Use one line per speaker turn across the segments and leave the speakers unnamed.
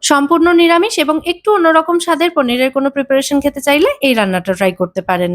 সম্পূর্ণ নিরামিষ এবং একটু অন্যরকম স্বাদের পনিরের কোনো প্রিপারেশন খেতে চাইলে এই রান্নাটা ট্রাই করতে পারেন।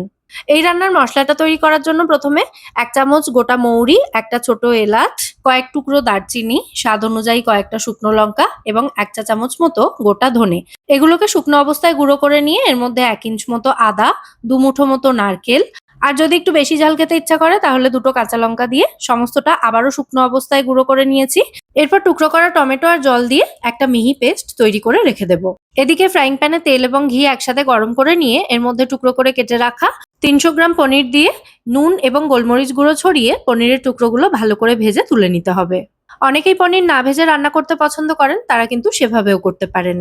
এই রান্নার মসলাটা তৈরি করার জন্য প্রথমে ১ চামচ গোটা মৌরি, একটা ছোট এলাচ, কয়েক টুকরো দারচিনি, স্বাদ অনুযায়ী কয়েকটা শুকনো লঙ্কা এবং ১ চা চামচ মতো গোটা ধনে। এগুলোকে শুকনো অবস্থায় গুঁড়ো করে নিয়ে এর মধ্যে ১ ইঞ্চ মতো আদা, ২ মুঠো মতো নারকেল, আর যদি একটু বেশি ঝাল খেতে ইচ্ছা করে তাহলে ২ টো কাঁচা লঙ্কা দিয়ে সমস্তটা আবারও শুকনো অবস্থায় গুঁড়ো করে নিয়েছি। এরপর টুকরো করা টমেটো আর জল দিয়ে একটা মিহি পেস্ট তৈরি করে রেখে দেব। এদিকে ফ্রাইং প্যানে তেল এবং ঘি একসাথে গরম করে নিয়ে এর মধ্যে টুকরো করে কেটে রাখা ৩০০ গ্রাম পনির দিয়ে নুন এবং গোলমরিচ গুঁড়ো ছড়িয়ে পনিরের টুকরোগুলো ভালো করে ভেজে তুলে নিতে হবে। অনেকেই পনির না ভেজে রান্না করতে পছন্দ করেন, তারা কিন্তু সেভাবেও করতে পারেন।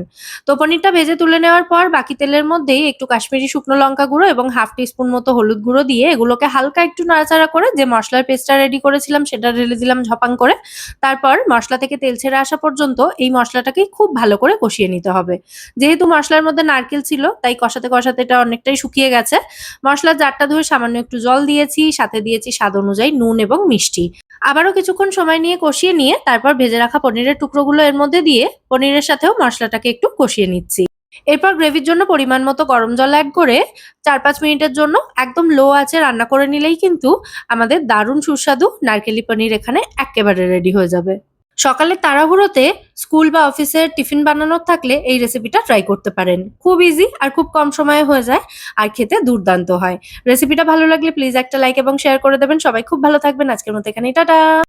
তো পনিরটা ভেজে তুলে নেওয়ার পর বাকি তেলের মধ্যেই একটু কাশ্মীরি শুকনো লঙ্কা গুঁড়ো এবং 1/2 টিস্পুন মতো হলুদ গুঁড়ো দিয়ে এগুলোকে হালকা একটু নাড়াচাড়া করে যে মসলার পেস্টটা রেডি করেছিলাম সেটা ঢেলে দিলাম ঝপাং করে। তারপর মসলা থেকে তেল ছেড়ে আসা পর্যন্ত এই মসলাটাকেই খুব ভালো করে কষিয়ে নিতে হবে। যেহেতু মসলার মধ্যে নারকেল ছিল তাই কষাতে কষাতে এটা অনেকটাই শুকিয়ে গেছে। মসলার জারটা ধুয়ে সামান্য একটু জল দিয়েছি, সাথে দিয়েছি স্বাদ অনুযায়ী নুন এবং মিষ্টি। আবারও কিছুক্ষণ সময় নিয়ে কষিয়ে নিয়ে তারপর ভেজে রাখা পনিরের টুকরোগুলো এর মধ্যে দিয়ে পনিরের সাথেও মসলাটাকে একটু কষিয়ে নিচ্ছি। এরপর গ্রেভির জন্য পরিমাণ মতো গরম জল এড করে ৪-৫ মিনিটের জন্য একদম লো আঁচে রান্না করে নিলেই কিন্তু আমাদের দারুণ সুস্বাদু নারকেলি পনির এখানে এক্কেবারে রেডি হয়ে যাবে। সকালের তাড়াহুড়োতে স্কুল বা অফিসের টিফিন বানানোর থাকলে এই রেসিপিটা ট্রাই করতে পারেন। খুব ইজি আর খুব কম সময়ে হয়ে যায় আর খেতে দুর্দান্ত হয়। রেসিপিটা ভালো লাগলে প্লিজ একটা লাইক এবং শেয়ার করে দেবেন। সবাই খুব ভালো থাকবেন। আজকের মতো এখানেই টাটা।